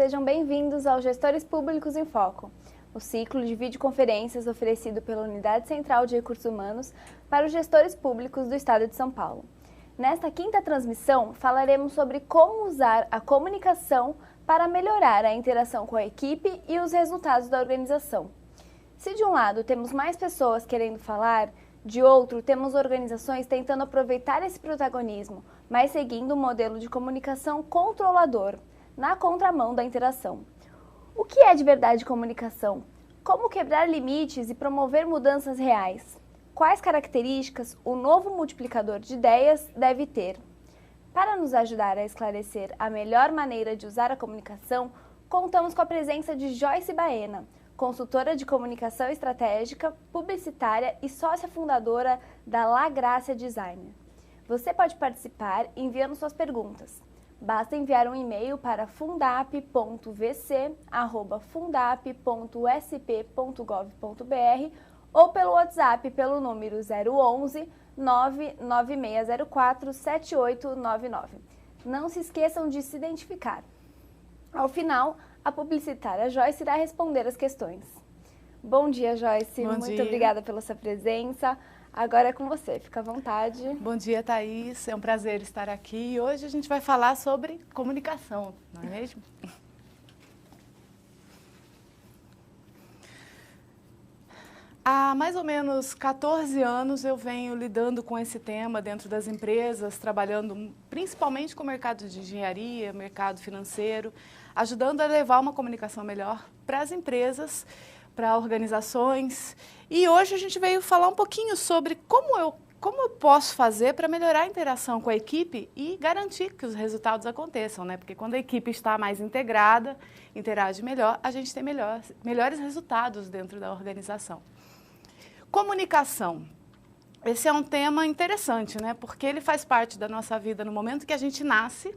sejam bem-vindos ao Gestores Públicos em Foco, o ciclo de videoconferências oferecido pela Unidade Central de Recursos Humanos para os gestores públicos do Estado de São Paulo. Nesta quinta transmissão, falaremos sobre como usar a comunicação para melhorar a interação com a equipe e os resultados da organização. Se de um lado temos mais pessoas querendo falar, de outro temos organizações tentando aproveitar esse protagonismo, mas seguindo um modelo de comunicação controlador, na contramão da interação. O que é de verdade comunicação? Como quebrar limites e promover mudanças reais? Quais características o novo multiplicador de ideias deve ter? Para nos ajudar a esclarecer a melhor maneira de usar a comunicação, contamos com a presença de Joyce Baena, consultora de comunicação estratégica, publicitária e sócia fundadora da La Gracia Design. Você pode participar enviando suas perguntas. Basta enviar um e-mail para fundap.vc@fundap.sp.gov.br ou pelo WhatsApp pelo número 011 99604 7899. Não se esqueçam de se identificar. Ao final, a publicitária Joyce irá responder as questões. Bom dia, Joyce. Muito obrigada pela sua presença. Agora é com você, fica à vontade. Bom dia, Thaís. É um prazer estar aqui. E hoje a gente vai falar sobre comunicação, não é mesmo? Há mais ou menos 14 anos eu venho lidando com esse tema dentro das empresas, trabalhando principalmente com o mercado de engenharia, mercado financeiro, ajudando a levar uma comunicação melhor para as empresas, para organizações. E hoje a gente veio falar um pouquinho sobre como eu posso fazer para melhorar a interação com a equipe e garantir que os resultados aconteçam, né? Porque quando a equipe está mais integrada, interage melhor, a gente tem melhores resultados dentro da organização. Comunicação. Esse é um tema interessante, né? Porque ele faz parte da nossa vida no momento que a gente nasce,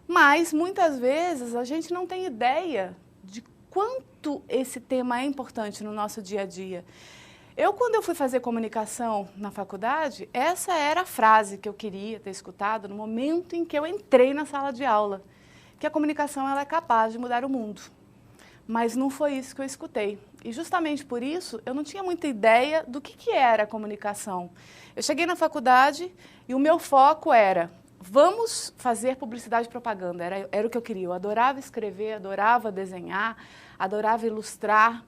mas muitas vezes a gente não tem ideia de quanto esse tema é importante no nosso dia a dia. Quando eu fui fazer comunicação na faculdade, essa era a frase que eu queria ter escutado no momento em que eu entrei na sala de aula, que a comunicação ela é capaz de mudar o mundo. Mas não foi isso que eu escutei. E justamente por isso, eu não tinha muita ideia do que era a comunicação. Eu cheguei na faculdade e o meu foco era, vamos fazer publicidade e propaganda. Era o que eu queria. Eu adorava escrever, adorava desenhar, adorava ilustrar,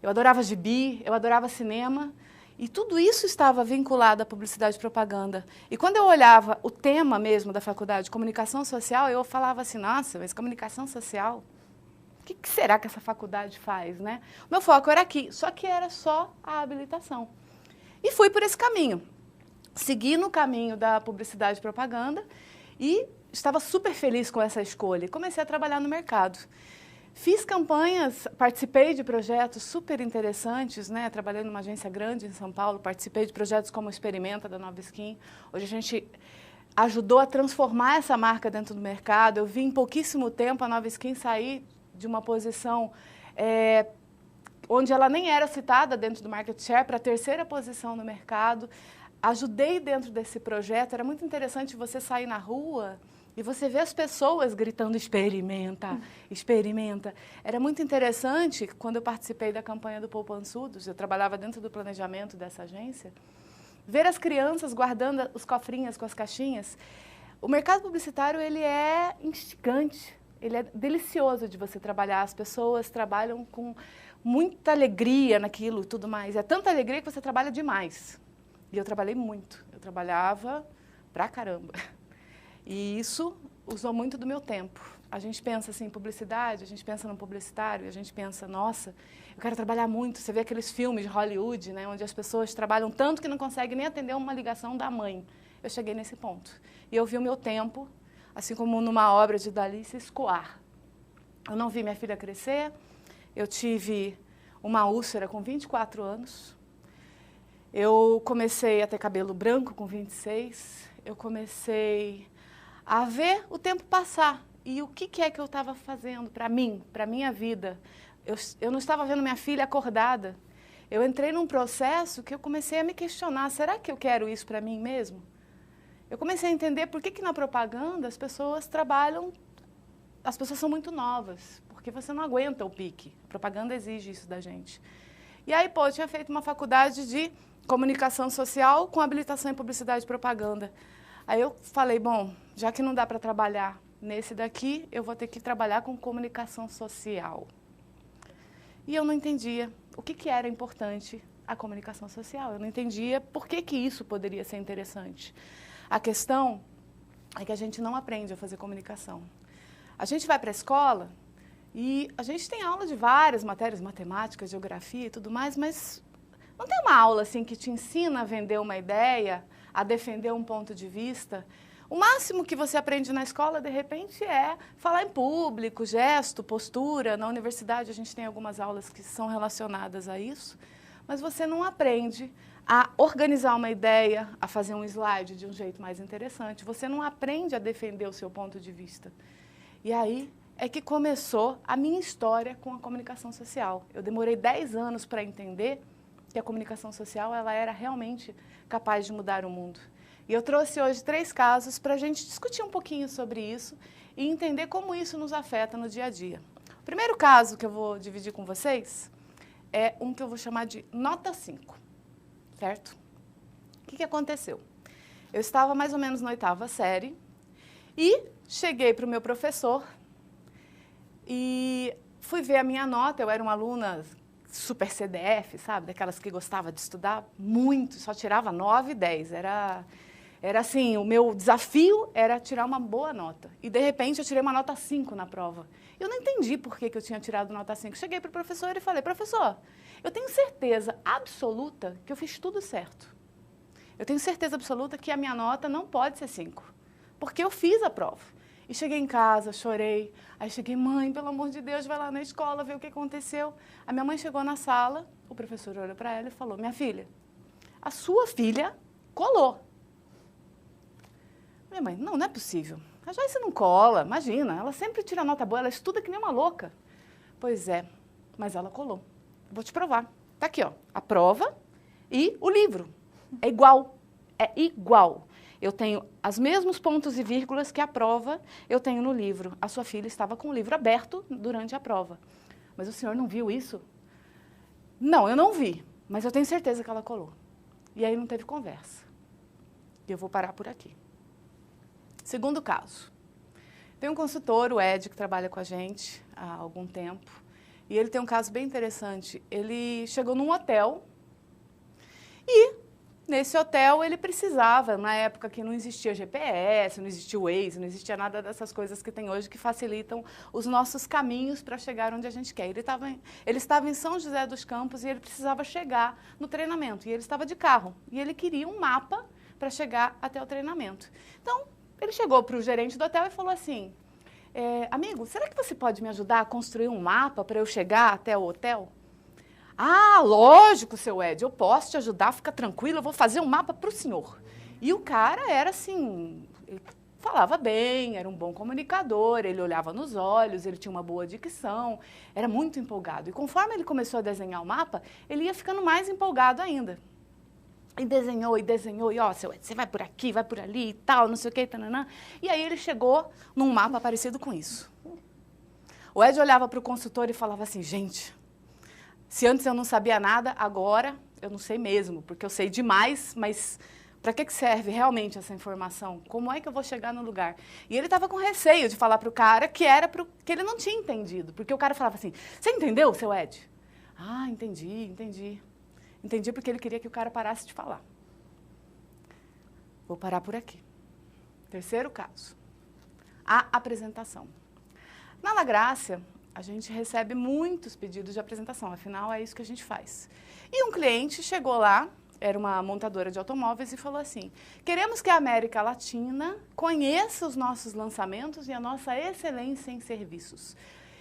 eu adorava gibi, eu adorava cinema. E tudo isso estava vinculado à publicidade e propaganda. E quando eu olhava o tema mesmo da faculdade, comunicação social, eu falava assim, nossa, mas comunicação social? O que será que essa faculdade faz, né? O meu foco era aqui, só que era só a habilitação. E fui por esse caminho. Segui no caminho da publicidade e propaganda e estava super feliz com essa escolha. Comecei a trabalhar no mercado. Fiz campanhas, participei de projetos super interessantes, né? Trabalhei numa agência grande em São Paulo, participei de projetos como o Experimenta, da Nova Skin. Hoje a gente ajudou a transformar essa marca dentro do mercado. Eu vi em pouquíssimo tempo a Nova Skin sair de uma posição onde ela nem era citada dentro do market share para a terceira posição no mercado. Ajudei dentro desse projeto, era muito interessante você sair na rua e você ver as pessoas gritando, experimenta, experimenta. Era muito interessante, quando eu participei da campanha do Poupançudos, eu trabalhava dentro do planejamento dessa agência, ver as crianças guardando os cofrinhos com as caixinhas. O mercado publicitário, ele é instigante, ele é delicioso de você trabalhar, as pessoas trabalham com muita alegria naquilo e tudo mais. É tanta alegria que você trabalha demais. E eu trabalhei muito, eu trabalhava pra caramba. E isso usou muito do meu tempo. A gente pensa assim, publicidade, a gente pensa no publicitário, a gente pensa, nossa, eu quero trabalhar muito. Você vê aqueles filmes de Hollywood, né, onde as pessoas trabalham tanto que não conseguem nem atender uma ligação da mãe. Eu cheguei nesse ponto. E eu vi o meu tempo, assim como numa obra de Dalí, se escoar. Eu não vi minha filha crescer, eu tive uma úlcera com 24 anos, eu comecei a ter cabelo branco com 26, eu comecei a ver o tempo passar. E o que é que eu estava fazendo para mim, para a minha vida? Eu não estava vendo minha filha acordada. Eu entrei num processo que eu comecei a me questionar, será que eu quero isso para mim mesmo? Eu comecei a entender por que na propaganda as pessoas trabalham as pessoas são muito novas, porque você não aguenta o pique. A propaganda exige isso da gente. E aí, pô, eu tinha feito uma faculdade de comunicação social com habilitação em publicidade e propaganda. Aí eu falei, bom, já que não dá para trabalhar nesse daqui, eu vou ter que trabalhar com comunicação social. E eu não entendia o que era importante a comunicação social. Eu não entendia por que isso poderia ser interessante. A questão é que a gente não aprende a fazer comunicação. A gente vai para a escola e a gente tem aula de várias matérias, matemática, geografia e tudo mais, mas não tem uma aula assim que te ensina a vender uma ideia, a defender um ponto de vista. O máximo que você aprende na escola, de repente, é falar em público, gesto, postura. Na universidade, a gente tem algumas aulas que são relacionadas a isso, mas você não aprende a organizar uma ideia, a fazer um slide de um jeito mais interessante. Você não aprende a defender o seu ponto de vista. E aí é que começou a minha história com a comunicação social. Eu demorei 10 anos para entender que a comunicação social ela era realmente capaz de mudar o mundo. E eu trouxe hoje 3 casos para a gente discutir um pouquinho sobre isso e entender como isso nos afeta no dia a dia. O primeiro caso que eu vou dividir com vocês é um que eu vou chamar de nota 5, certo? O que aconteceu? Eu estava mais ou menos na 8ª série e cheguei para o meu professor e fui ver a minha nota. Eu era uma aluna super CDF, sabe? Daquelas que gostava de estudar muito, só tirava 9 e 10. Era assim, o meu desafio era tirar uma boa nota. E, de repente, eu tirei uma nota 5 na prova. Eu não entendi por que eu tinha tirado nota 5. Cheguei para o professor e falei, professor, eu tenho certeza absoluta que eu fiz tudo certo. Eu tenho certeza absoluta que a minha nota não pode ser 5, porque eu fiz a prova. E cheguei em casa, chorei. Aí cheguei, mãe, pelo amor de Deus, vai lá na escola ver o que aconteceu. A minha mãe chegou na sala, o professor olhou para ela e falou, minha filha, a sua filha colou. Minha mãe, não é possível. A Joyce não cola, imagina, ela sempre tira nota boa, ela estuda que nem uma louca. Pois é, mas ela colou. Vou te provar. Tá aqui, ó, a prova e o livro. É igual, é igual. Eu tenho os mesmos pontos e vírgulas que a prova eu tenho no livro. A sua filha estava com o livro aberto durante a prova. Mas o senhor não viu isso? Não, eu não vi, mas eu tenho certeza que ela colou. E aí não teve conversa. E eu vou parar por aqui. Segundo caso. Tem um consultor, o Ed, que trabalha com a gente há algum tempo. E ele tem um caso bem interessante. Ele chegou num hotel e, nesse hotel, ele precisava, na época que não existia GPS, não existia Waze, não existia nada dessas coisas que tem hoje que facilitam os nossos caminhos para chegar onde a gente quer. Ele estava em São José dos Campos e ele precisava chegar no treinamento. E ele estava de carro. E ele queria um mapa para chegar até o treinamento. Então, ele chegou para o gerente do hotel e falou assim, amigo, será que você pode me ajudar a construir um mapa para eu chegar até o hotel? Ah, lógico, seu Ed, eu posso te ajudar, fica tranquilo, eu vou fazer um mapa para o senhor. E o cara era assim, ele falava bem, era um bom comunicador, ele olhava nos olhos, ele tinha uma boa dicção, era muito empolgado. E conforme ele começou a desenhar o mapa, ele ia ficando mais empolgado ainda. E desenhou, e ó, seu Ed, você vai por aqui, vai por ali e tal, não sei o que, tananã. E aí ele chegou num mapa parecido com isso. O Ed olhava para o consultor e falava assim, gente, se antes eu não sabia nada, agora eu não sei mesmo, porque eu sei demais, mas para que serve realmente essa informação? Como é que eu vou chegar no lugar? E ele estava com receio de falar para o cara que ele não tinha entendido, porque o cara falava assim, você entendeu, seu Ed? Ah, entendi. Entendi porque ele queria que o cara parasse de falar. Vou parar por aqui. Terceiro caso. A apresentação. Na La Grácia, a gente recebe muitos pedidos de apresentação, afinal é isso que a gente faz. E um cliente chegou lá, era uma montadora de automóveis e falou assim, queremos que a América Latina conheça os nossos lançamentos e a nossa excelência em serviços.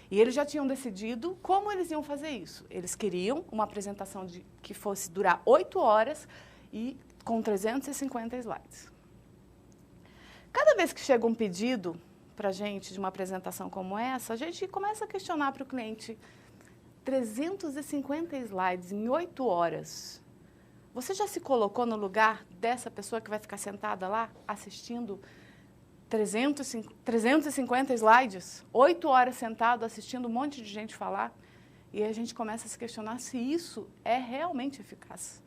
E eles já tinham decidido como eles iam fazer isso. Eles queriam uma apresentação que fosse durar 8 horas e com 350 slides. Cada vez que chega um pedido para a gente de uma apresentação como essa, a gente começa a questionar para o cliente 350 slides em 8 horas. Você já se colocou no lugar dessa pessoa que vai ficar sentada lá assistindo 350 slides, 8 horas sentado assistindo um monte de gente falar, e a gente começa a se questionar se isso é realmente eficaz.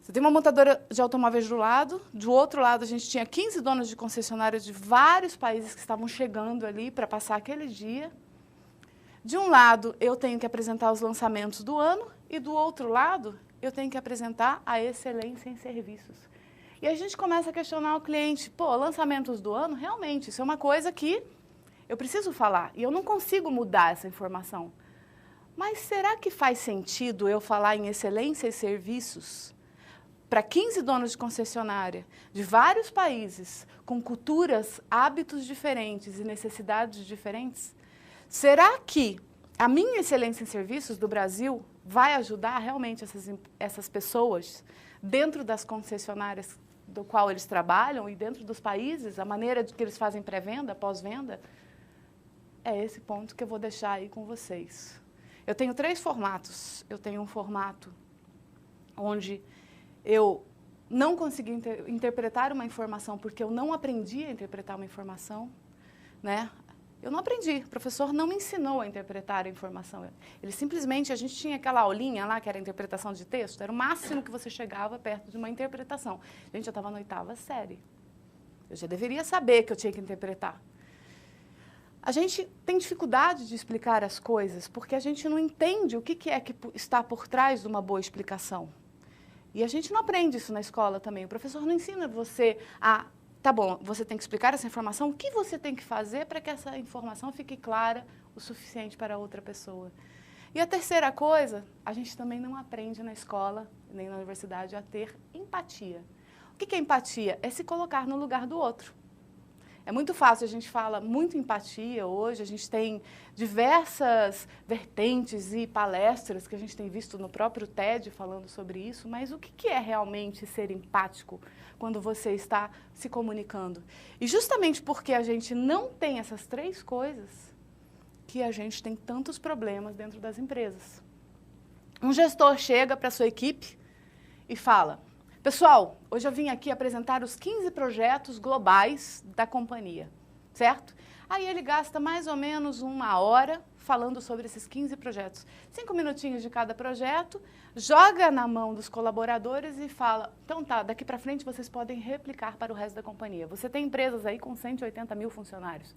Você tem uma montadora de automóveis do outro lado a gente tinha 15 donos de concessionárias de vários países que estavam chegando ali para passar aquele dia. De um lado, eu tenho que apresentar os lançamentos do ano, e do outro lado, eu tenho que apresentar a excelência em serviços. E a gente começa a questionar o cliente, pô, lançamentos do ano, realmente, isso é uma coisa que eu preciso falar, e eu não consigo mudar essa informação. Mas será que faz sentido eu falar em excelência e serviços para 15 donos de concessionária de vários países, com culturas, hábitos diferentes e necessidades diferentes? Será que a minha excelência em serviços do Brasil vai ajudar realmente essas pessoas dentro das concessionárias do qual eles trabalham e dentro dos países, a maneira de que eles fazem pré-venda, pós-venda? É esse ponto que eu vou deixar aí com vocês. Eu tenho 3 formatos. Eu tenho um formato onde eu não consegui interpretar uma informação porque eu não aprendi a interpretar uma informação, né? Eu não aprendi, o professor não me ensinou a interpretar a informação. Ele simplesmente, a gente tinha aquela aulinha lá, que era a interpretação de texto, era o máximo que você chegava perto de uma interpretação. Gente, eu estava na 8ª série. Eu já deveria saber que eu tinha que interpretar. A gente tem dificuldade de explicar as coisas, porque a gente não entende o que é que está por trás de uma boa explicação. E a gente não aprende isso na escola também. O professor não ensina você a... Tá bom, você tem que explicar essa informação, o que você tem que fazer para que essa informação fique clara o suficiente para outra pessoa. E a terceira coisa, a gente também não aprende na escola, nem na universidade, a ter empatia. O que é empatia? É se colocar no lugar do outro. É muito fácil, a gente fala muito empatia hoje, a gente tem diversas vertentes e palestras que a gente tem visto no próprio TED falando sobre isso, mas o que é realmente ser empático quando você está se comunicando? E justamente porque a gente não tem essas 3 coisas, que a gente tem tantos problemas dentro das empresas. Um gestor chega para a sua equipe e fala: pessoal, hoje eu vim aqui apresentar os 15 projetos globais da companhia, certo? Aí ele gasta mais ou menos 1 hora falando sobre esses 15 projetos. 5 minutinhos de cada projeto, joga na mão dos colaboradores e fala: então tá, daqui para frente vocês podem replicar para o resto da companhia. Você tem empresas aí com 180 mil funcionários.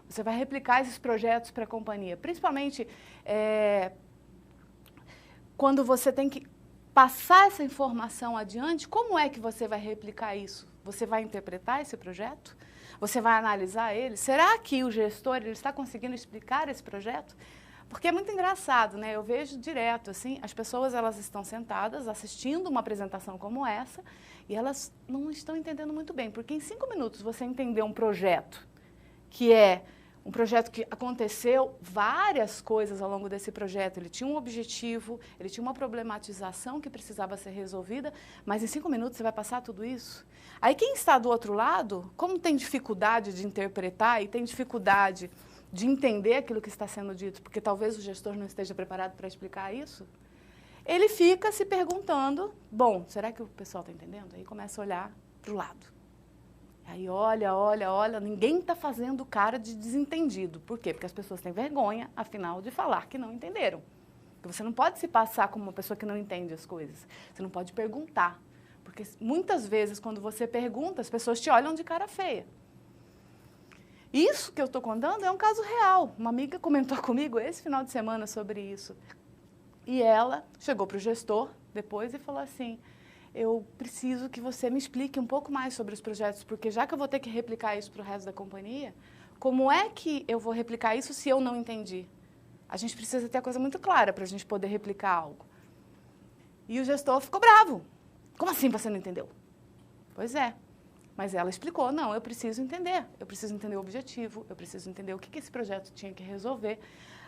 Você vai replicar esses projetos para a companhia, principalmente quando você tem que passar essa informação adiante. Como é que você vai replicar isso? Você vai interpretar esse projeto? Você vai analisar ele? Será que o gestor ele está conseguindo explicar esse projeto? Porque é muito engraçado, né? Eu vejo direto, assim, as pessoas elas estão sentadas assistindo uma apresentação como essa e elas não estão entendendo muito bem, porque em 5 minutos você entender um projeto que é um projeto que aconteceu várias coisas ao longo desse projeto. Ele tinha um objetivo, ele tinha uma problematização que precisava ser resolvida, mas em 5 minutos você vai passar tudo isso? Aí quem está do outro lado, como tem dificuldade de interpretar e tem dificuldade de entender aquilo que está sendo dito, porque talvez o gestor não esteja preparado para explicar isso, ele fica se perguntando: bom, será que o pessoal está entendendo? Aí começa a olhar para o lado. Aí olha, ninguém está fazendo cara de desentendido. Por quê? Porque as pessoas têm vergonha, afinal, de falar que não entenderam. Porque você não pode se passar como uma pessoa que não entende as coisas. Você não pode perguntar. Porque muitas vezes, quando você pergunta, as pessoas te olham de cara feia. Isso que eu estou contando é um caso real. Uma amiga comentou comigo esse final de semana sobre isso. E ela chegou para o gestor depois e falou assim: eu preciso que você me explique um pouco mais sobre os projetos, porque já que eu vou ter que replicar isso para o resto da companhia, como é que eu vou replicar isso se eu não entendi? A gente precisa ter a coisa muito clara para a gente poder replicar algo. E o gestor ficou bravo. Como assim você não entendeu? Pois é. Mas ela explicou: não, eu preciso entender o objetivo, eu preciso entender o que esse projeto tinha que resolver.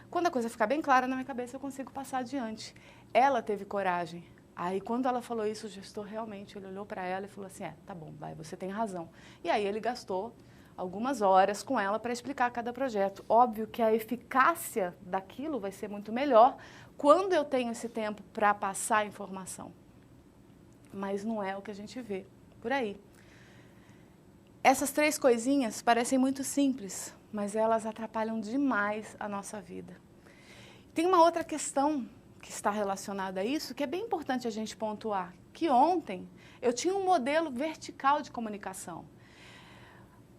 Quando a coisa ficar bem clara na minha cabeça, eu consigo passar adiante. Ela teve coragem. Aí, quando ela falou isso, o gestor realmente ele olhou para ela e falou assim: tá bom, vai, você tem razão. E aí ele gastou algumas horas com ela para explicar cada projeto. Óbvio que a eficácia daquilo vai ser muito melhor quando eu tenho esse tempo para passar a informação. Mas não é o que a gente vê por aí. Essas 3 coisinhas parecem muito simples, mas elas atrapalham demais a nossa vida. Tem uma outra questão que está relacionada a isso, que é bem importante a gente pontuar, que ontem eu tinha um modelo vertical de comunicação.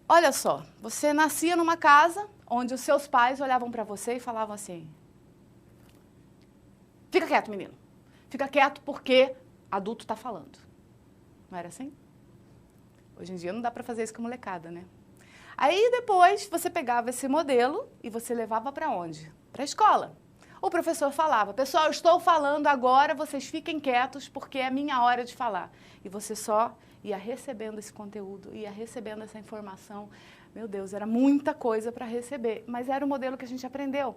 Olha só, você nascia numa casa onde os seus pais olhavam para você e falavam assim: fica quieto, menino. Fica quieto porque adulto está falando. Não era assim? Hoje em dia não dá para fazer isso com a molecada, né? Aí depois você pegava esse modelo e você levava para onde? Para a escola. O professor falava: pessoal, eu estou falando agora, vocês fiquem quietos porque é a minha hora de falar. E você só ia recebendo esse conteúdo, ia recebendo essa informação. Meu Deus, era muita coisa para receber, mas era o modelo que a gente aprendeu.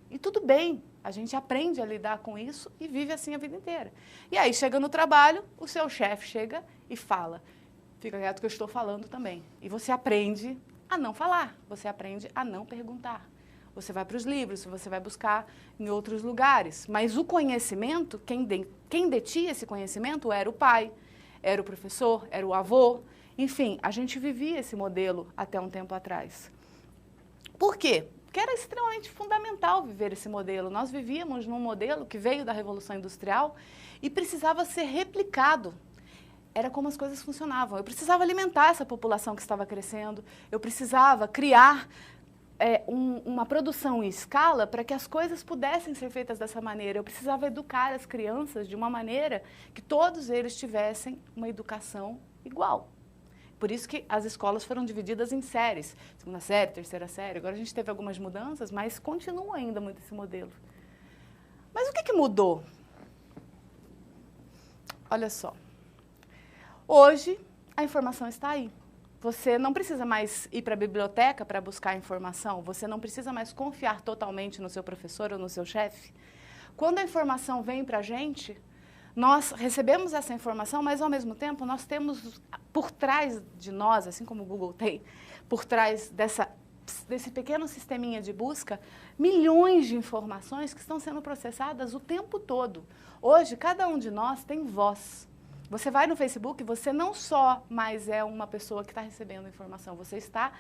E tudo bem, a gente aprende a lidar com isso e vive assim a vida inteira. E aí chega no trabalho, o seu chefe chega e fala: fica quieto que eu estou falando também. E você aprende a não falar, você aprende a não perguntar. Você vai para os livros, você vai buscar em outros lugares. Mas o conhecimento, quem detinha esse conhecimento era o pai, era o professor, era o avô. Enfim, a gente vivia esse modelo até um tempo atrás. Por quê? Porque era extremamente fundamental viver esse modelo. Nós vivíamos num modelo que veio da Revolução Industrial e precisava ser replicado. Era como as coisas funcionavam. Eu precisava alimentar essa população que estava crescendo, eu precisava criar uma produção em escala para que as coisas pudessem ser feitas dessa maneira. Eu precisava educar as crianças de uma maneira que todos eles tivessem uma educação igual. Por isso que as escolas foram divididas em séries, 2ª série, 3ª série. Agora a gente teve algumas mudanças, mas continua ainda muito esse modelo. Mas o que mudou? Olha só. Hoje, a informação está aí. Você não precisa mais ir para a biblioteca para buscar informação, você não precisa mais confiar totalmente no seu professor ou no seu chefe. Quando a informação vem para a gente, nós recebemos essa informação, mas ao mesmo tempo nós temos por trás de nós, assim como o Google tem, por trás desse pequeno sisteminha de busca, milhões de informações que estão sendo processadas o tempo todo. Hoje, cada um de nós tem voz. Você vai no Facebook, você não só mais é uma pessoa que está recebendo informação, você está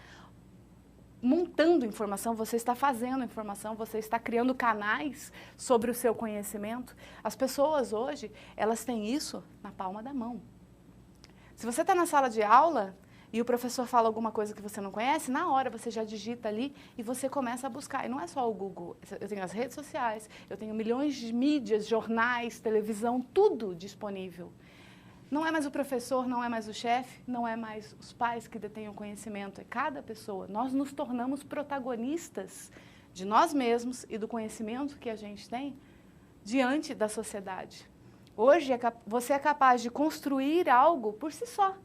montando informação, você está fazendo informação, você está criando canais sobre o seu conhecimento. As pessoas hoje, elas têm isso na palma da mão. Se você está na sala de aula e o professor fala alguma coisa que você não conhece, na hora você já digita ali e você começa a buscar. E não é só o Google, eu tenho as redes sociais, eu tenho milhões de mídias, jornais, televisão, tudo disponível. Não é mais o professor, não é mais o chefe, não é mais os pais que detêm o conhecimento, é cada pessoa. Nós nos tornamos protagonistas de nós mesmos e do conhecimento que a gente tem diante da sociedade. Hoje, você é capaz de construir algo por si só.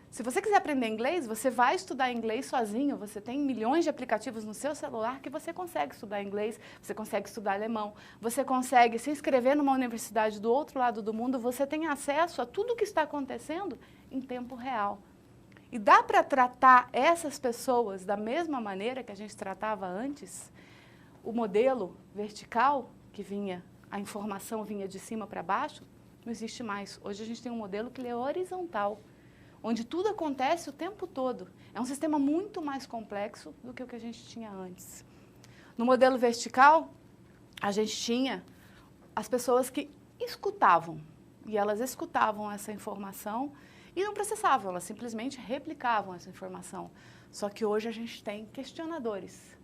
Se você quiser aprender inglês, você vai estudar inglês sozinho. Você tem milhões de aplicativos no seu celular que você consegue estudar inglês, você consegue estudar alemão, você consegue se inscrever numa universidade do outro lado do mundo, você tem acesso a tudo o que está acontecendo em tempo real. E dá para tratar essas pessoas da mesma maneira que a gente tratava antes? O modelo vertical, que a informação vinha de cima para baixo, não existe mais. Hoje a gente tem um modelo que é horizontal, onde tudo acontece o tempo todo. É um sistema muito mais complexo do que o que a gente tinha antes. No modelo vertical, a gente tinha as pessoas que escutavam, e elas escutavam essa informação e não processavam, elas simplesmente replicavam essa informação. Só que hoje a gente tem questionadores.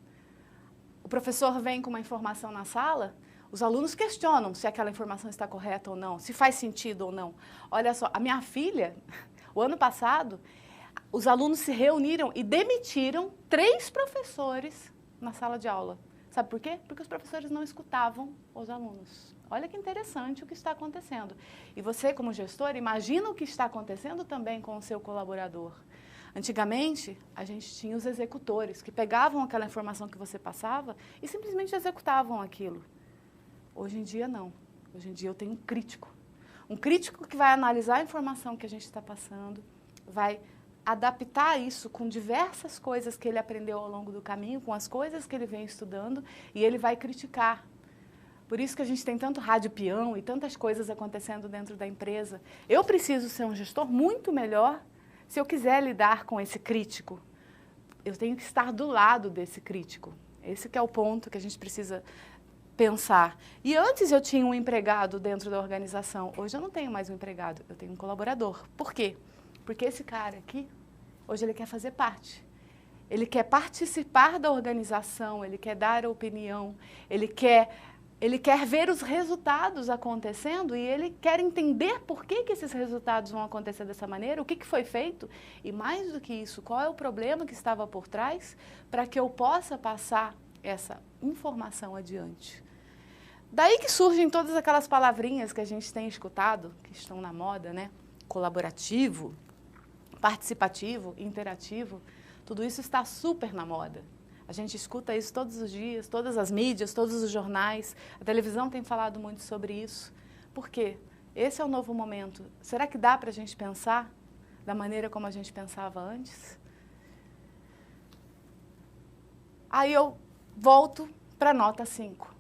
O professor vem com uma informação na sala, os alunos questionam se aquela informação está correta ou não, se faz sentido ou não. Olha só, a minha filha... O ano passado, os alunos se reuniram e demitiram 3 professores na sala de aula. Sabe por quê? Porque os professores não escutavam os alunos. Olha que interessante o que está acontecendo. E você, como gestor, imagina o que está acontecendo também com o seu colaborador. Antigamente, a gente tinha os executores, que pegavam aquela informação que você passava e simplesmente executavam aquilo. Hoje em dia, não. Hoje em dia, eu tenho um crítico. Um crítico que vai analisar a informação que a gente está passando, vai adaptar isso com diversas coisas que ele aprendeu ao longo do caminho, com as coisas que ele vem estudando, e ele vai criticar. Por isso que a gente tem tanto rádio peão e tantas coisas acontecendo dentro da empresa. Eu preciso ser um gestor muito melhor Se eu quiser lidar com esse crítico, eu tenho que estar do lado desse crítico. Esse que é o ponto que a gente precisa pensar. E antes eu tinha um empregado dentro da organização, hoje eu não tenho mais um empregado, eu tenho um colaborador. Por quê? Porque esse cara aqui, hoje ele quer fazer parte. Ele quer participar da organização, ele quer dar opinião, ele quer ver os resultados acontecendo e ele quer entender por que esses resultados vão acontecer dessa maneira, o que foi feito e, mais do que isso, qual é o problema que estava por trás para que eu possa passar essa informação adiante. Daí que surgem todas aquelas palavrinhas que a gente tem escutado, que estão na moda, né? Colaborativo, participativo, interativo, tudo isso está super na moda. A gente escuta isso todos os dias, todas as mídias, todos os jornais, a televisão tem falado muito sobre isso. Por quê? Esse é o novo momento. Será que dá para a gente pensar da maneira como a gente pensava antes? Aí eu volto para a nota 5.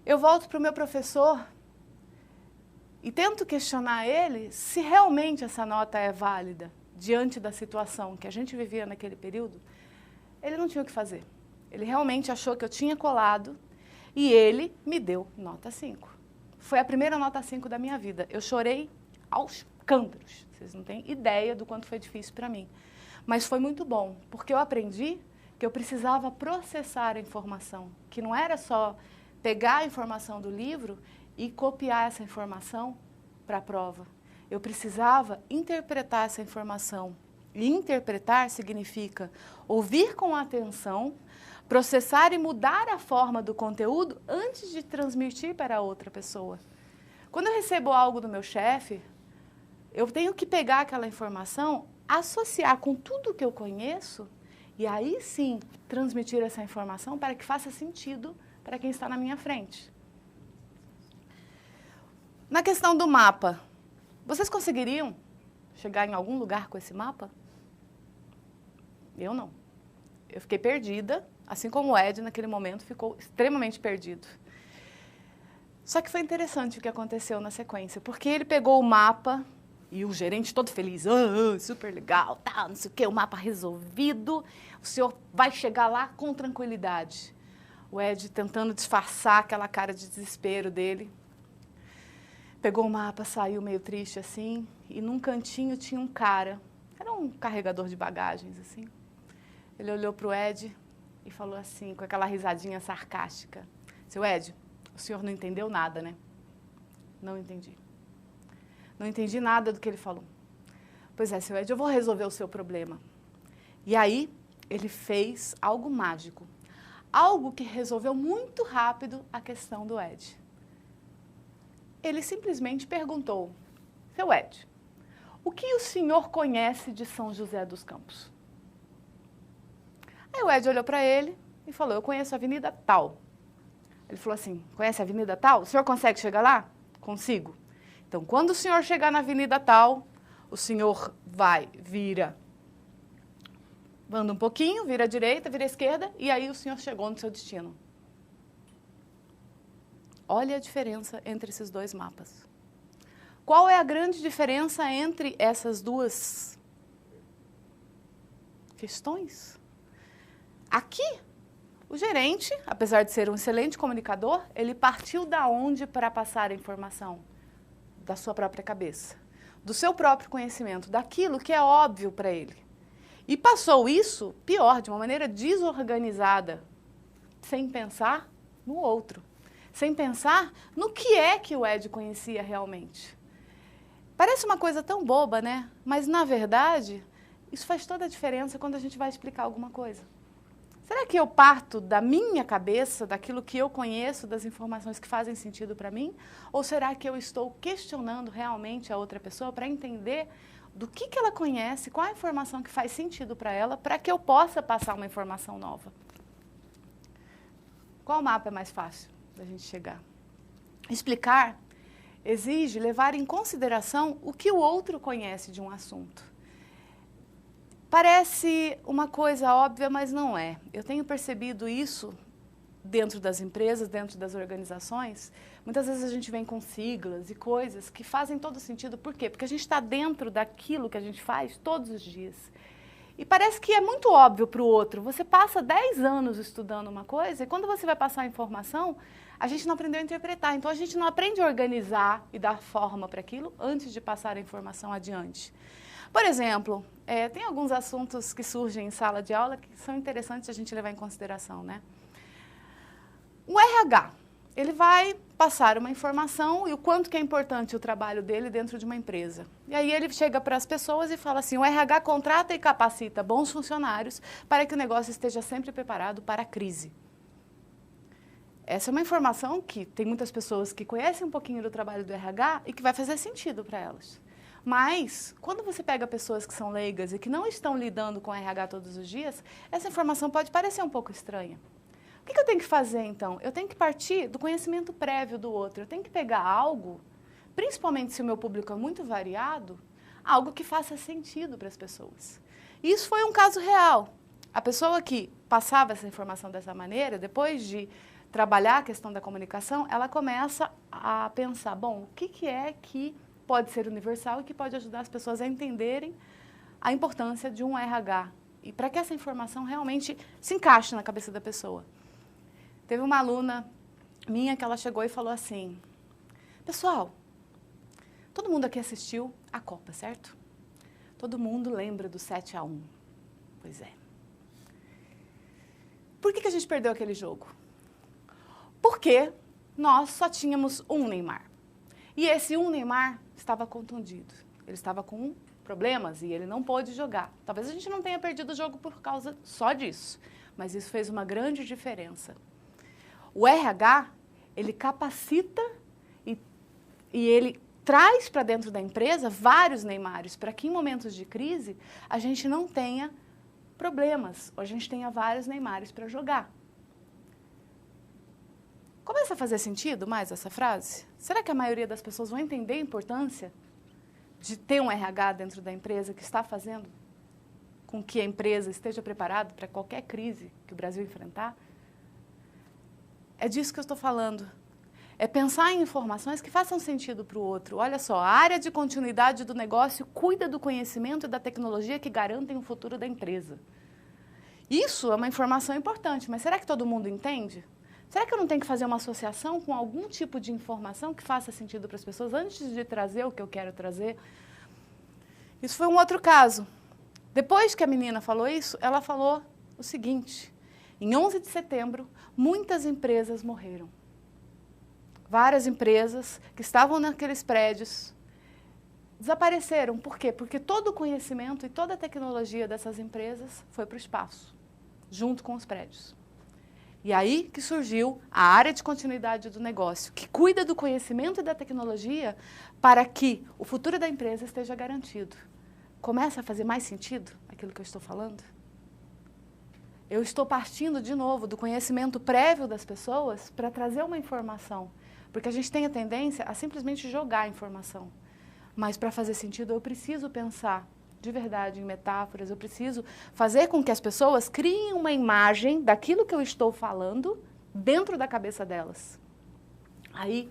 Eu volto para o meu professor e tento questionar ele se realmente essa nota é válida diante da situação que a gente vivia naquele período. Ele não tinha o que fazer. Ele realmente achou que eu tinha colado e ele me deu nota 5. Foi a primeira nota 5 da minha vida. Eu chorei aos cântaros. Vocês não têm ideia do quanto foi difícil para mim. Mas foi muito bom, porque eu aprendi que eu precisava processar a informação, que não era só pegar a informação do livro e copiar essa informação para a prova. Eu precisava interpretar essa informação. E interpretar significa ouvir com atenção, processar e mudar a forma do conteúdo antes de transmitir para outra pessoa. Quando eu recebo algo do meu chefe, eu tenho que pegar aquela informação, associar com tudo que eu conheço e aí sim transmitir essa informação para que faça sentido para quem está na minha frente. Na questão do mapa, vocês conseguiriam chegar em algum lugar com esse mapa? Eu não. Eu fiquei perdida, assim como o Ed naquele momento ficou extremamente perdido. Só que foi interessante o que aconteceu na sequência, porque ele pegou o mapa e o gerente todo feliz, super legal, tá, não sei o quê, o mapa resolvido, o senhor vai chegar lá com tranquilidade. O Ed tentando disfarçar aquela cara de desespero dele. Pegou o mapa, saiu meio triste assim, e num cantinho tinha um cara, era um carregador de bagagens assim. Ele olhou para o Ed e falou assim, com aquela risadinha sarcástica, seu Ed, o senhor não entendeu nada, né? Não entendi. Não entendi nada do que ele falou. Pois é, seu Ed, eu vou resolver o seu problema. E aí, ele fez algo mágico. Algo que resolveu muito rápido a questão do Ed. Ele simplesmente perguntou, seu Ed, o que o senhor conhece de São José dos Campos? Aí o Ed olhou para ele e falou, eu conheço a Avenida Tal. Ele falou assim, conhece a Avenida Tal? O senhor consegue chegar lá? Consigo. Então, quando o senhor chegar na Avenida Tal, o senhor vira, anda um pouquinho, vira à direita, vira à esquerda, e aí o senhor chegou no seu destino. Olha a diferença entre esses dois mapas. Qual é a grande diferença entre essas duas questões? Aqui, o gerente, apesar de ser um excelente comunicador, ele partiu da onde para passar a informação? Da sua própria cabeça, do seu próprio conhecimento, daquilo que é óbvio para ele. E passou isso, pior, de uma maneira desorganizada, sem pensar no outro, sem pensar no que é que o Ed conhecia realmente. Parece uma coisa tão boba, né? Mas, na verdade, isso faz toda a diferença quando a gente vai explicar alguma coisa. Será que eu parto da minha cabeça, daquilo que eu conheço, das informações que fazem sentido para mim? Ou será que eu estou questionando realmente a outra pessoa para entender do que ela conhece, qual a informação que faz sentido para ela, para que eu possa passar uma informação nova? Qual mapa é mais fácil da gente chegar? Explicar exige levar em consideração o que o outro conhece de um assunto. Parece uma coisa óbvia, mas não é. Eu tenho percebido isso dentro das empresas, dentro das organizações, muitas vezes a gente vem com siglas e coisas que fazem todo sentido. Por quê? Porque a gente está dentro daquilo que a gente faz todos os dias. E parece que é muito óbvio para o outro. Você passa 10 anos estudando uma coisa e quando você vai passar a informação, a gente não aprendeu a interpretar. Então, a gente não aprende a organizar e dar forma para aquilo antes de passar a informação adiante. Por exemplo, tem alguns assuntos que surgem em sala de aula que são interessantes a gente levar em consideração, né? O RH, ele vai passar uma informação e o quanto que é importante o trabalho dele dentro de uma empresa. E aí ele chega para as pessoas e fala assim, o RH contrata e capacita bons funcionários para que o negócio esteja sempre preparado para a crise. Essa é uma informação que tem muitas pessoas que conhecem um pouquinho do trabalho do RH e que vai fazer sentido para elas. Mas, quando você pega pessoas que são leigas e que não estão lidando com o RH todos os dias, essa informação pode parecer um pouco estranha. O que eu tenho que fazer, então? Eu tenho que partir do conhecimento prévio do outro. Eu tenho que pegar algo, principalmente se o meu público é muito variado, algo que faça sentido para as pessoas. E isso foi um caso real. A pessoa que passava essa informação dessa maneira, depois de trabalhar a questão da comunicação, ela começa a pensar, bom, o que é que pode ser universal e que pode ajudar as pessoas a entenderem a importância de um RH e para que essa informação realmente se encaixe na cabeça da pessoa. Teve uma aluna minha que ela chegou e falou assim, pessoal, todo mundo aqui assistiu a Copa, certo? Todo mundo lembra do 7-1. Pois é. Por que a gente perdeu aquele jogo? Porque nós só tínhamos um Neymar. E esse um Neymar estava contundido. Ele estava com problemas e ele não pôde jogar. Talvez a gente não tenha perdido o jogo por causa só disso, mas isso fez uma grande diferença. O RH, ele capacita e ele traz para dentro da empresa vários Neymares, para que em momentos de crise a gente não tenha problemas, ou a gente tenha vários Neymares para jogar. Começa a fazer sentido mais essa frase? Será que a maioria das pessoas vão entender a importância de ter um RH dentro da empresa que está fazendo com que a empresa esteja preparada para qualquer crise que o Brasil enfrentar? É disso que eu estou falando. É pensar em informações que façam sentido para o outro. Olha só, a área de continuidade do negócio cuida do conhecimento e da tecnologia que garantem o futuro da empresa. Isso é uma informação importante, mas será que todo mundo entende? Será que eu não tenho que fazer uma associação com algum tipo de informação que faça sentido para as pessoas antes de trazer o que eu quero trazer? Isso foi um outro caso. Depois que a menina falou isso, ela falou o seguinte, em 11 de setembro, muitas empresas morreram. Várias empresas que estavam naqueles prédios desapareceram. Por quê? Porque todo o conhecimento e toda a tecnologia dessas empresas foi para o espaço, junto com os prédios. E aí que surgiu a área de continuidade do negócio, que cuida do conhecimento e da tecnologia para que o futuro da empresa esteja garantido. Começa a fazer mais sentido aquilo que eu estou falando? Eu estou partindo, de novo, do conhecimento prévio das pessoas para trazer uma informação. Porque a gente tem a tendência a simplesmente jogar a informação. Mas para fazer sentido eu preciso pensar de verdade em metáforas, eu preciso fazer com que as pessoas criem uma imagem daquilo que eu estou falando dentro da cabeça delas. Aí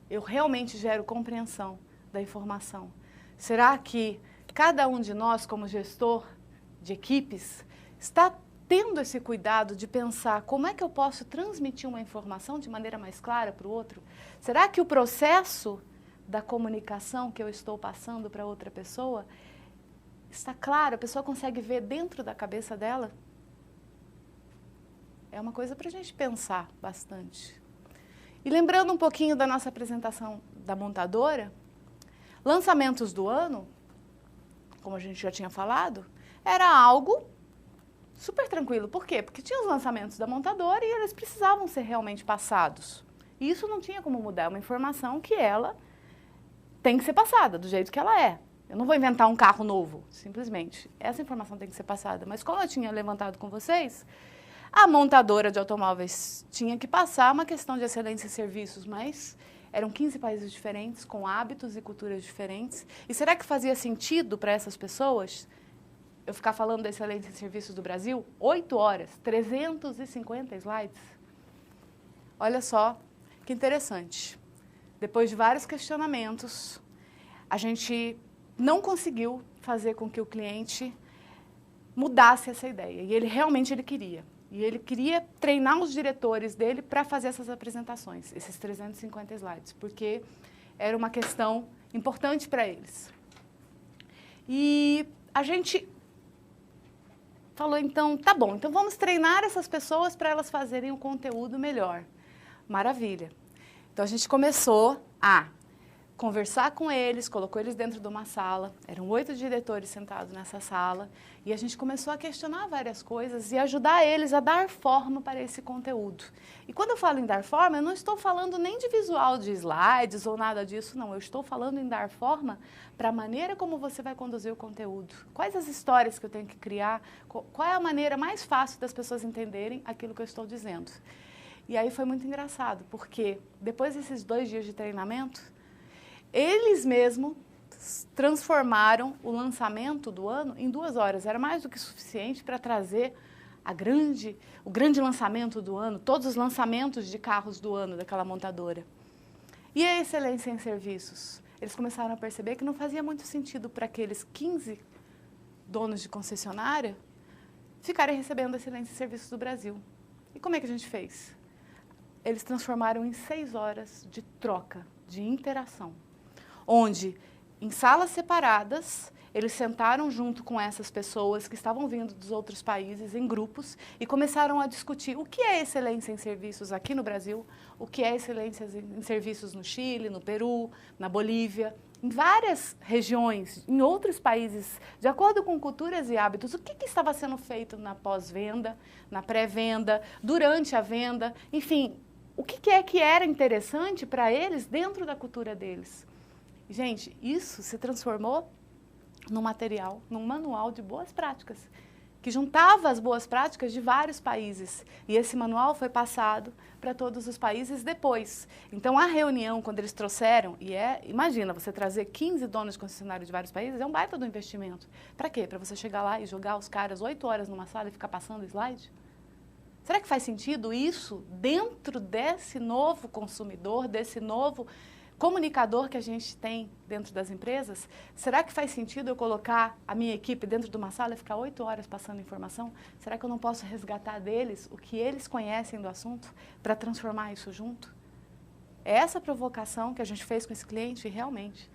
eu realmente gero compreensão da informação. Será que cada um de nós, como gestor de equipes, está tendo esse cuidado de pensar como é que eu posso transmitir uma informação de maneira mais clara para o outro? Será que o processo da comunicação que eu estou passando para outra pessoa está claro? A pessoa consegue ver dentro da cabeça dela? É uma coisa para a gente pensar bastante. E lembrando um pouquinho da nossa apresentação da montadora, lançamentos do ano, como a gente já tinha falado, era algo super tranquilo. Por quê? Porque tinha os lançamentos da montadora e eles precisavam ser realmente passados. E isso não tinha como mudar, é uma informação que ela tem que ser passada do jeito que ela é. Eu não vou inventar um carro novo, simplesmente. Essa informação tem que ser passada. Mas como eu tinha levantado com vocês, a montadora de automóveis tinha que passar uma questão de excelência e serviços, mas eram 15 países diferentes, com hábitos e culturas diferentes. E será que fazia sentido para essas pessoas eu ficar falando da excelência e serviços do Brasil 8 horas, 350 slides? Olha só que interessante. Depois de vários questionamentos, a gente não conseguiu fazer com que o cliente mudasse essa ideia. E ele realmente queria. E ele queria treinar os diretores dele para fazer essas apresentações, esses 350 slides, porque era uma questão importante para eles. E a gente falou, então, tá bom, então vamos treinar essas pessoas para elas fazerem o conteúdo melhor. Maravilha. Então, a gente começou a conversar com eles, colocou eles dentro de uma sala, eram 8 diretores sentados nessa sala, e a gente começou a questionar várias coisas e ajudar eles a dar forma para esse conteúdo. E quando eu falo em dar forma, eu não estou falando nem de visual de slides ou nada disso, não. Eu estou falando em dar forma para a maneira como você vai conduzir o conteúdo. Quais as histórias que eu tenho que criar, qual é a maneira mais fácil das pessoas entenderem aquilo que eu estou dizendo. E aí foi muito engraçado, porque depois desses 2 dias de treinamento, eles mesmos transformaram o lançamento do ano em 2 horas. Era mais do que suficiente para trazer o grande lançamento do ano, todos os lançamentos de carros do ano daquela montadora. E a excelência em serviços? Eles começaram a perceber que não fazia muito sentido para aqueles 15 donos de concessionária ficarem recebendo a excelência em serviços do Brasil. E como é que a gente fez? Eles transformaram em 6 horas de troca, de interação, onde, em salas separadas, eles sentaram junto com essas pessoas que estavam vindo dos outros países, em grupos, e começaram a discutir o que é excelência em serviços aqui no Brasil, o que é excelência em serviços no Chile, no Peru, na Bolívia, em várias regiões, em outros países, de acordo com culturas e hábitos, o que estava sendo feito na pós-venda, na pré-venda, durante a venda, enfim, o que é que era interessante para eles dentro da cultura deles. Gente, isso se transformou num material, num manual de boas práticas, que juntava as boas práticas de vários países. E esse manual foi passado para todos os países depois. Então, a reunião, quando eles trouxeram, imagina, você trazer 15 donos de concessionário de vários países, é um baita do investimento. Para quê? Para você chegar lá e jogar os caras 8 horas numa sala e ficar passando slide? Será que faz sentido isso dentro desse novo consumidor, desse novo comunicador que a gente tem dentro das empresas? Será que faz sentido eu colocar a minha equipe dentro de uma sala e ficar 8 horas passando informação? Será que eu não posso resgatar deles o que eles conhecem do assunto para transformar isso junto? É essa provocação que a gente fez com esse cliente e realmente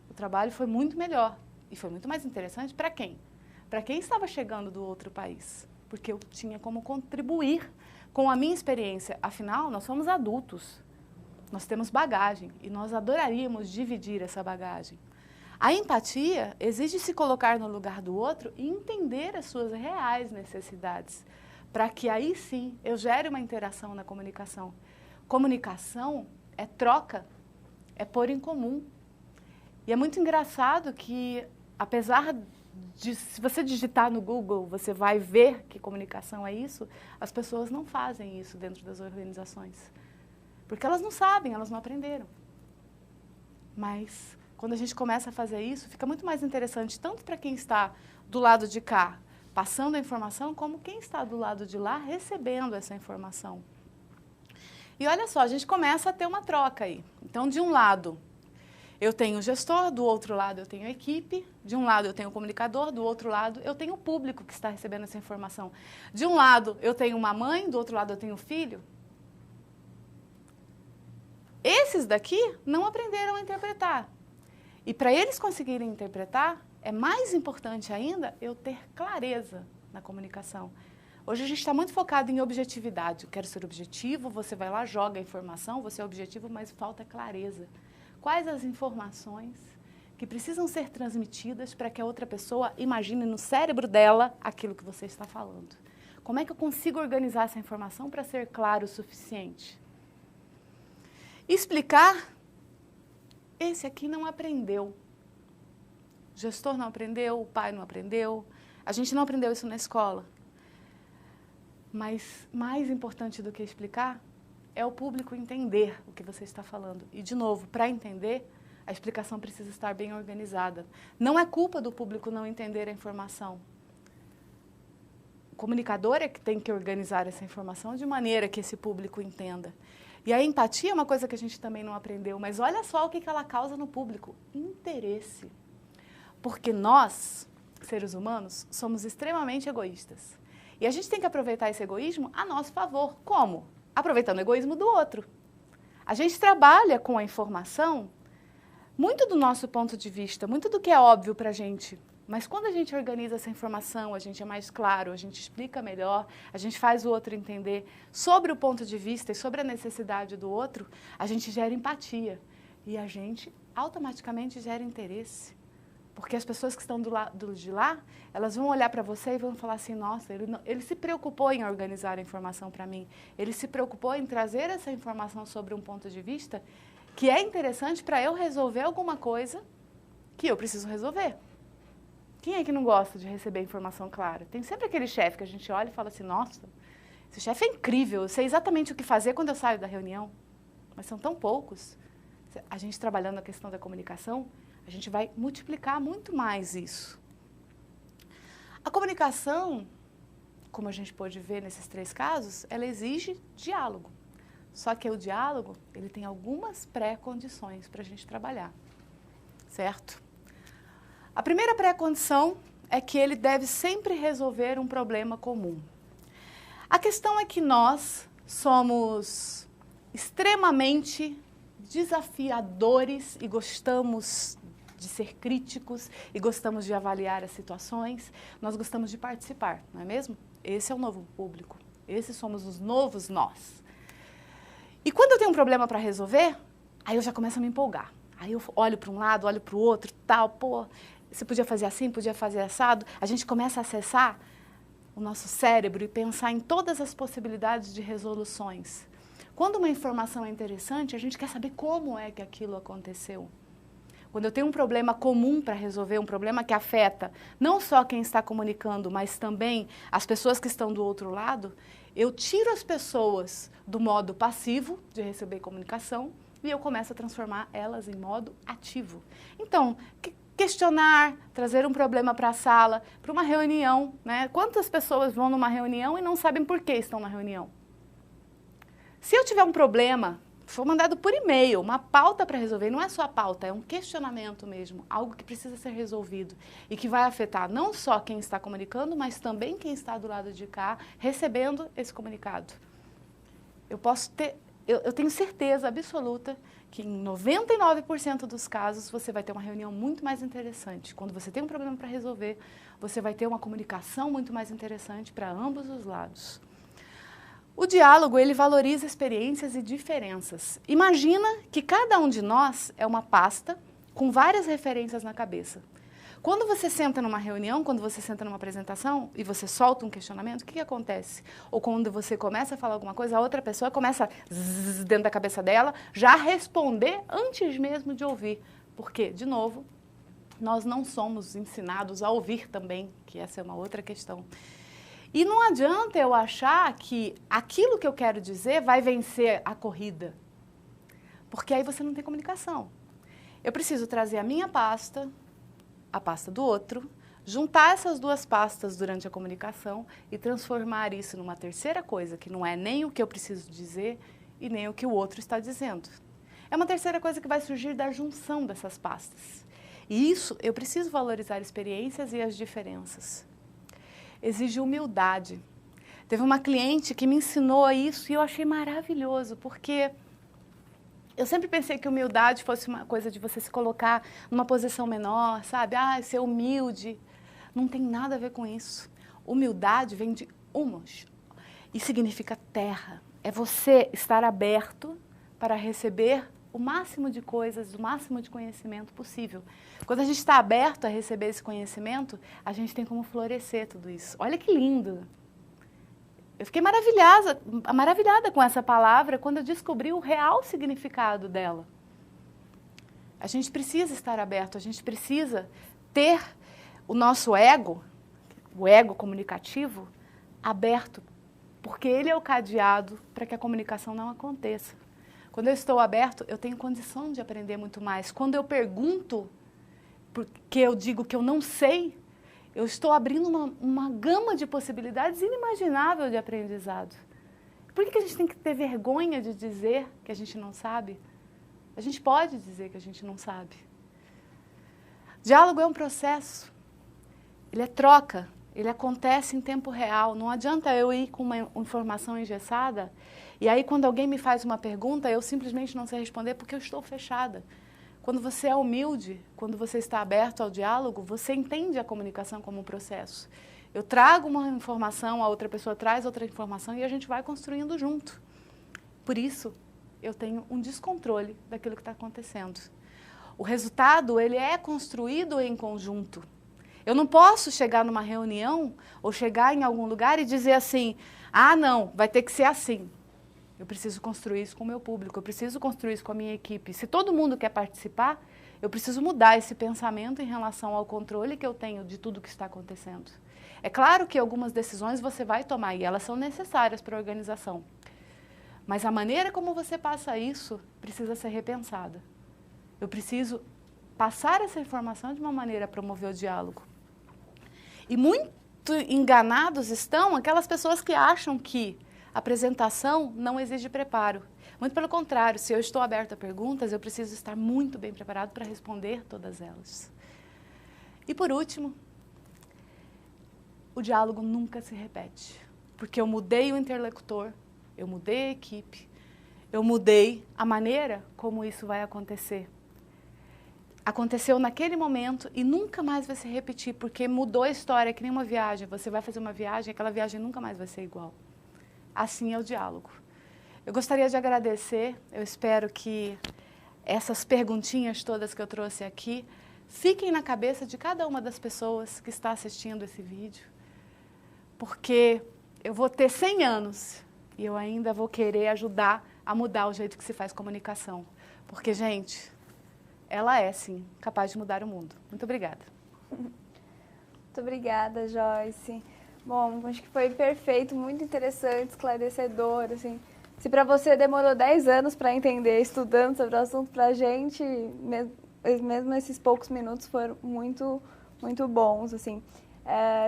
o trabalho foi muito melhor e foi muito mais interessante para quem? Para quem estava chegando do outro país, porque eu tinha como contribuir com a minha experiência. Afinal, nós somos adultos. Nós temos bagagem e nós adoraríamos dividir essa bagagem. A empatia exige se colocar no lugar do outro e entender as suas reais necessidades, para que aí sim eu gere uma interação na comunicação. Comunicação é troca, é pôr em comum. E é muito engraçado que, apesar de, se você digitar no Google, você vai ver que comunicação é isso, as pessoas não fazem isso dentro das organizações. Porque elas não sabem, elas não aprenderam. Mas, quando a gente começa a fazer isso, fica muito mais interessante, tanto para quem está do lado de cá, passando a informação, como quem está do lado de lá, recebendo essa informação. E olha só, a gente começa a ter uma troca aí. Então, de um lado, eu tenho o gestor, do outro lado eu tenho a equipe, de um lado eu tenho o comunicador, do outro lado eu tenho o público que está recebendo essa informação. De um lado eu tenho uma mãe, do outro lado eu tenho o filho. Esses daqui não aprenderam a interpretar. E para eles conseguirem interpretar, é mais importante ainda eu ter clareza na comunicação. Hoje a gente está muito focado em objetividade. Eu quero ser objetivo, você vai lá, joga a informação, você é objetivo, mas falta clareza. Quais as informações que precisam ser transmitidas para que a outra pessoa imagine no cérebro dela aquilo que você está falando? Como é que eu consigo organizar essa informação para ser claro o suficiente? Explicar, esse aqui não aprendeu. O gestor não aprendeu, o pai não aprendeu, a gente não aprendeu isso na escola. Mas mais importante do que explicar é o público entender o que você está falando. E, de novo, para entender, a explicação precisa estar bem organizada. Não é culpa do público não entender a informação. O comunicador é que tem que organizar essa informação de maneira que esse público entenda. E a empatia é uma coisa que a gente também não aprendeu, mas olha só o que ela causa no público: interesse. Porque nós, seres humanos, somos extremamente egoístas. E a gente tem que aproveitar esse egoísmo a nosso favor. Como? Aproveitando o egoísmo do outro. A gente trabalha com a informação muito do nosso ponto de vista, muito do que é óbvio para a gente. Mas quando a gente organiza essa informação, a gente é mais claro, a gente explica melhor, a gente faz o outro entender sobre o ponto de vista e sobre a necessidade do outro, a gente gera empatia. E a gente automaticamente gera interesse. Porque as pessoas que estão do lado de lá, elas vão olhar para você e vão falar assim: nossa, ele se preocupou em organizar a informação para mim. Ele se preocupou em trazer essa informação sobre um ponto de vista que é interessante para eu resolver alguma coisa que eu preciso resolver. Quem é que não gosta de receber informação clara? Tem sempre aquele chefe que a gente olha e fala assim: nossa, esse chefe é incrível, eu sei exatamente o que fazer quando eu saio da reunião. Mas são tão poucos. A gente trabalhando a questão da comunicação, a gente vai multiplicar muito mais isso. A comunicação, como a gente pôde ver nesses 3 casos, ela exige diálogo. Só que o diálogo, ele tem algumas pré-condições para a gente trabalhar, certo? A primeira pré-condição é que ele deve sempre resolver um problema comum. A questão é que nós somos extremamente desafiadores e gostamos de ser críticos e gostamos de avaliar as situações, nós gostamos de participar, não é mesmo? Esse é o novo público, esses somos os novos nós. E quando eu tenho um problema para resolver, aí eu já começo a me empolgar. Aí eu olho para um lado, olho para o outro, tal, pô, você podia fazer assim, podia fazer assado. A gente começa a acessar o nosso cérebro e pensar em todas as possibilidades de resoluções. Quando uma informação é interessante, a gente quer saber como é que aquilo aconteceu. Quando eu tenho um problema comum para resolver, um problema que afeta não só quem está comunicando, mas também as pessoas que estão do outro lado, eu tiro as pessoas do modo passivo de receber comunicação e eu começo a transformar elas em modo ativo. Então, questionar, trazer um problema para a sala, para uma reunião, né? Quantas pessoas vão numa reunião e não sabem por que estão na reunião? Se eu tiver um problema, for mandado por e-mail, uma pauta para resolver, não é só a pauta, é um questionamento mesmo, algo que precisa ser resolvido e que vai afetar não só quem está comunicando, mas também quem está do lado de cá recebendo esse comunicado. Eu tenho certeza absoluta que em 99% dos casos você vai ter uma reunião muito mais interessante. Quando você tem um problema para resolver, você vai ter uma comunicação muito mais interessante para ambos os lados. O diálogo, ele valoriza experiências e diferenças. Imagina que cada um de nós é uma pasta com várias referências na cabeça. Quando você senta numa reunião, quando você senta numa apresentação e você solta um questionamento, o que acontece? Ou quando você começa a falar alguma coisa, a outra pessoa começa dentro da cabeça dela já responder antes mesmo de ouvir. Porque, de novo, nós não somos ensinados a ouvir também, que essa é uma outra questão. E não adianta eu achar que aquilo que eu quero dizer vai vencer a corrida, porque aí você não tem comunicação. Eu preciso trazer a minha pasta, a pasta do outro, juntar essas 2 pastas durante a comunicação e transformar isso numa terceira coisa, que não é nem o que eu preciso dizer e nem o que o outro está dizendo. É uma terceira coisa que vai surgir da junção dessas pastas. E isso, eu preciso valorizar experiências e as diferenças. Exige humildade. Teve uma cliente que me ensinou isso e eu achei maravilhoso, porque eu sempre pensei que humildade fosse uma coisa de você se colocar numa posição menor, sabe? Ser humilde. Não tem nada a ver com isso. Humildade vem de humus e significa terra. É você estar aberto para receber o máximo de coisas, o máximo de conhecimento possível. Quando a gente está aberto a receber esse conhecimento, a gente tem como florescer tudo isso. Olha que lindo! Eu fiquei maravilhada com essa palavra quando eu descobri o real significado dela. A gente precisa estar aberto, a gente precisa ter o nosso ego, o ego comunicativo, aberto, porque ele é o cadeado para que a comunicação não aconteça. Quando eu estou aberto, eu tenho condição de aprender muito mais. Quando eu pergunto, porque eu digo que eu não sei, eu estou abrindo uma gama de possibilidades inimaginável de aprendizado. Por que a gente tem que ter vergonha de dizer que a gente não sabe? A gente pode dizer que a gente não sabe. Diálogo é um processo, ele é troca, ele acontece em tempo real. Não adianta eu ir com uma informação engessada e aí quando alguém me faz uma pergunta, eu simplesmente não sei responder porque eu estou fechada. Quando você é humilde, quando você está aberto ao diálogo, você entende a comunicação como um processo. Eu trago uma informação, a outra pessoa traz outra informação e a gente vai construindo junto. Por isso, eu tenho um descontrole daquilo que está acontecendo. O resultado, ele é construído em conjunto. Eu não posso chegar numa reunião ou chegar em algum lugar e dizer assim, ah, não, vai ter que ser assim. Eu preciso construir isso com o meu público, eu preciso construir isso com a minha equipe. Se todo mundo quer participar, eu preciso mudar esse pensamento em relação ao controle que eu tenho de tudo que está acontecendo. É claro que algumas decisões você vai tomar e elas são necessárias para a organização. Mas a maneira como você passa isso precisa ser repensada. Eu preciso passar essa informação de uma maneira a promover o diálogo. E muito enganados estão aquelas pessoas que acham que a apresentação não exige preparo. Muito pelo contrário, se eu estou aberta a perguntas, eu preciso estar muito bem preparado para responder todas elas. E por último, o diálogo nunca se repete, porque eu mudei o interlocutor, eu mudei a equipe, eu mudei a maneira como isso vai acontecer. Aconteceu naquele momento e nunca mais vai se repetir, porque mudou a história, que nem uma viagem. Você vai fazer uma viagem, aquela viagem nunca mais vai ser igual. Assim é o diálogo. Eu gostaria de agradecer, eu espero que essas perguntinhas todas que eu trouxe aqui fiquem na cabeça de cada uma das pessoas que está assistindo esse vídeo, porque eu vou ter 100 anos e eu ainda vou querer ajudar a mudar o jeito que se faz comunicação. Porque, gente, ela é, sim, capaz de mudar o mundo. Muito obrigada. Muito obrigada, Joyce. Bom, acho que foi perfeito, muito interessante, esclarecedor, assim. Se para você demorou 10 anos para entender, estudando sobre o assunto, para a gente, mesmo esses poucos minutos foram muito, muito bons, assim.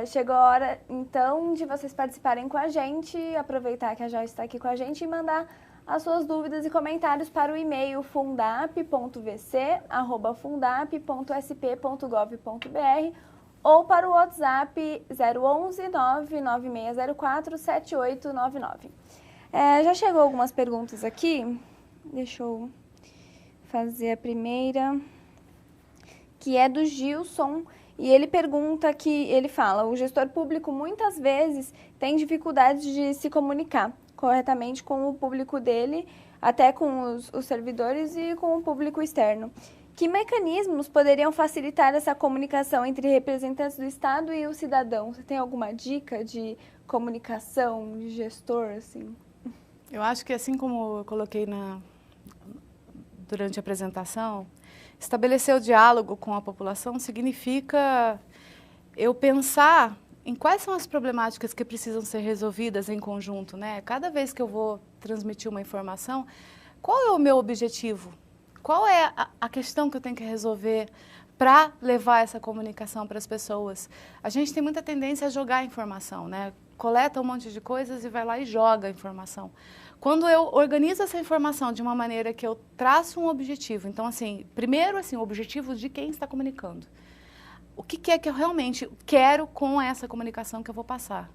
Chegou a hora, então, de vocês participarem com a gente, aproveitar que a Joyce está aqui com a gente e mandar as suas dúvidas e comentários para o e-mail fundap.vc@fundap.sp.gov.br ou para o WhatsApp 011 99604 7899. Já chegou algumas perguntas aqui, deixa eu fazer a primeira, que é do Gilson, e ele pergunta ele fala, o gestor público muitas vezes tem dificuldade de se comunicar corretamente com o público dele, até com os servidores e com o público externo. Que mecanismos poderiam facilitar essa comunicação entre representantes do Estado e o cidadão? Você tem alguma dica de comunicação, de gestor, assim? Eu acho que, assim como eu coloquei durante a apresentação, estabelecer o diálogo com a população significa eu pensar em quais são as problemáticas que precisam ser resolvidas em conjunto, né? Cada vez que eu vou transmitir uma informação, qual é o meu objetivo? Qual é a questão que eu tenho que resolver para levar essa comunicação para as pessoas? A gente tem muita tendência a jogar informação, né? Coleta um monte de coisas e vai lá e joga a informação. Quando eu organizo essa informação de uma maneira que eu traço um objetivo, então, assim, primeiro, assim, o objetivo de quem está comunicando. O que é que eu realmente quero com essa comunicação que eu vou passar?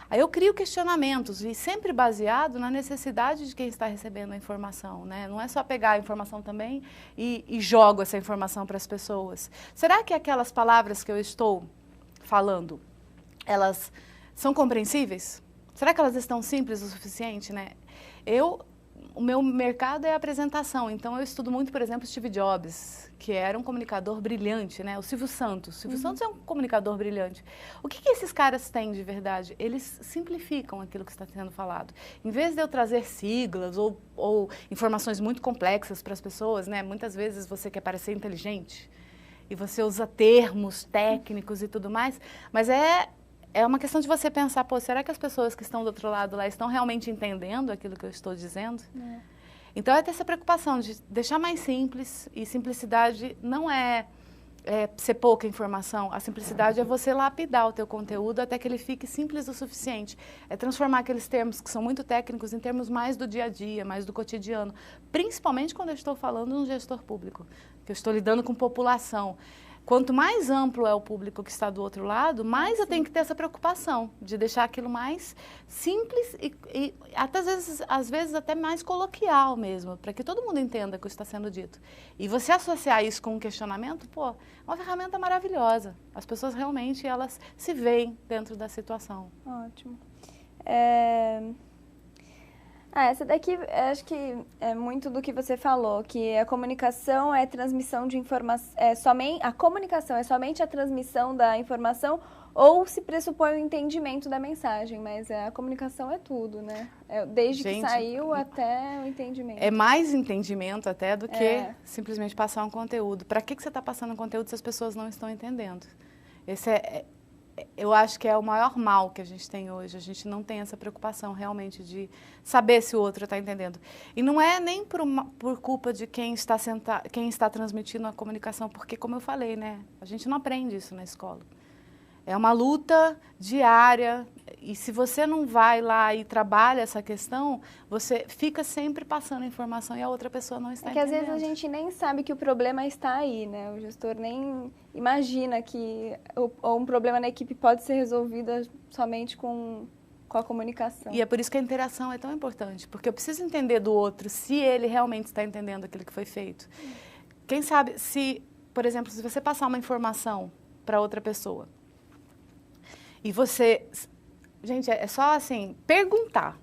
Aí eu crio questionamentos e sempre baseado na necessidade de quem está recebendo a informação, né? Não é só pegar a informação também e jogo essa informação para as pessoas. Será que aquelas palavras que eu estou falando, elas são compreensíveis? Será que elas estão simples o suficiente, né? O meu mercado é a apresentação, então eu estudo muito, por exemplo, Steve Jobs, que era um comunicador brilhante, né? O Silvio Santos. O Silvio Santos é um comunicador brilhante. O que esses caras têm de verdade? Eles simplificam aquilo que está sendo falado. Em vez de eu trazer siglas ou informações muito complexas para as pessoas, né? Muitas vezes você quer parecer inteligente e você usa termos técnicos e tudo mais, mas é uma questão de você pensar, pô, será que as pessoas que estão do outro lado lá estão realmente entendendo aquilo que eu estou dizendo? Então é ter essa preocupação de deixar mais simples, e simplicidade não é ser pouca informação. A simplicidade é você lapidar o teu conteúdo até que ele fique simples o suficiente. É transformar aqueles termos que são muito técnicos em termos mais do dia a dia, mais do cotidiano. Principalmente quando eu estou falando de um gestor público, que eu estou lidando com população. Quanto mais amplo é o público que está do outro lado, mais eu tenho que ter essa preocupação de deixar aquilo mais simples e até às vezes até mais coloquial mesmo, para que todo mundo entenda o que está sendo dito. E você associar isso com um questionamento, pô, é uma ferramenta maravilhosa. As pessoas realmente, elas se veem dentro da situação. Ótimo. Essa daqui, acho que é muito do que você falou, que a comunicação é transmissão de informação, a comunicação é somente a transmissão da informação ou se pressupõe o entendimento da mensagem, mas a comunicação é tudo, né? Desde que saiu até o entendimento. É mais entendimento até do que simplesmente passar um conteúdo. Para que você está passando um conteúdo se as pessoas não estão entendendo? Eu acho que é o maior mal que a gente tem hoje. A gente não tem essa preocupação realmente de saber se o outro está entendendo. E não é nem por culpa de quem está transmitindo a comunicação, porque, como eu falei, né, a gente não aprende isso na escola. É uma luta diária e se você não vai lá e trabalha essa questão, você fica sempre passando informação e a outra pessoa não está entendendo. Às vezes a gente nem sabe que o problema está aí, né? O gestor nem imagina que um problema na equipe pode ser resolvido somente com a comunicação. E é por isso que a interação é tão importante, porque eu preciso entender do outro se ele realmente está entendendo aquilo que foi feito. Quem sabe por exemplo, se você passar uma informação para outra pessoa, e você, gente, é só assim, perguntar,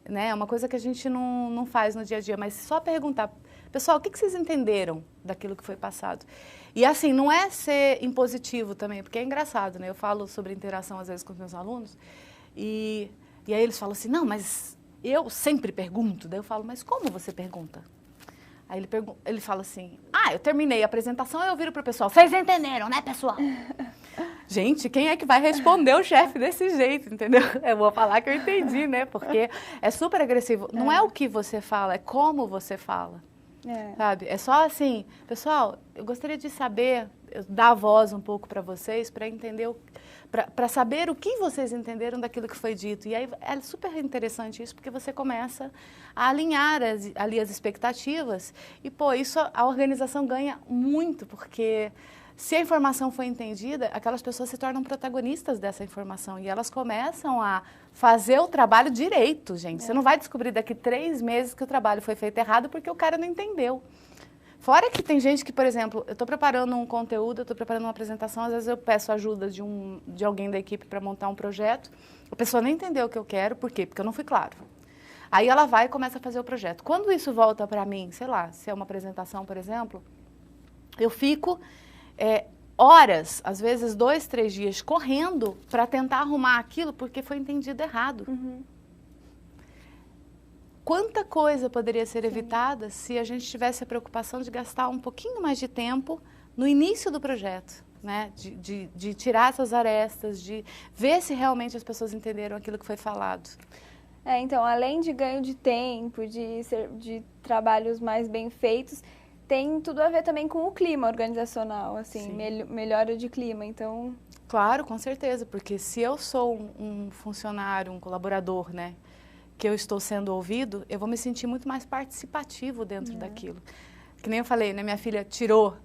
né? É uma coisa que a gente não faz no dia a dia, mas só perguntar. Pessoal, o que vocês entenderam daquilo que foi passado? E assim, não é ser impositivo também, porque é engraçado, né? Eu falo sobre interação às vezes com os meus alunos, e aí eles falam assim, não, mas eu sempre pergunto. Daí eu falo, mas como você pergunta? Aí ele fala assim, eu terminei a apresentação e eu viro pro pessoal, vocês entenderam, né, pessoal? Gente, quem é que vai responder o chefe desse jeito, entendeu? Eu vou falar que eu entendi, né? Porque é super agressivo. Não é o que você fala, é como você fala. Sabe? É só assim, pessoal, eu gostaria de saber, dar a voz um pouco para vocês, para entender, para saber o que vocês entenderam daquilo que foi dito. E aí é super interessante isso, porque você começa a alinhar ali as expectativas e, pô, isso a organização ganha muito, porque se a informação foi entendida, aquelas pessoas se tornam protagonistas dessa informação e elas começam a fazer o trabalho direito, gente. Você não vai descobrir daqui 3 meses que o trabalho foi feito errado porque o cara não entendeu. Fora que tem gente que, por exemplo, eu estou preparando um conteúdo, eu estou preparando uma apresentação, às vezes eu peço ajuda de alguém da equipe para montar um projeto, a pessoa não entendeu o que eu quero, por quê? Porque eu não fui claro. Aí ela vai e começa a fazer o projeto. Quando isso volta para mim, sei lá, se é uma apresentação, por exemplo, eu fico horas, às vezes 2, 3 dias, correndo para tentar arrumar aquilo porque foi entendido errado. Quanta coisa poderia ser evitada se a gente tivesse a preocupação de gastar um pouquinho mais de tempo no início do projeto, né? De tirar essas arestas, de ver se realmente as pessoas entenderam aquilo que foi falado. Então, além de ganho de tempo, de trabalhos mais bem feitos, tem tudo a ver também com o clima organizacional, assim, melhora de clima, então... Claro, com certeza, porque se eu sou um funcionário, um colaborador, né, que eu estou sendo ouvido, eu vou me sentir muito mais participativo dentro daquilo. Que nem eu falei, né, minha filha tirou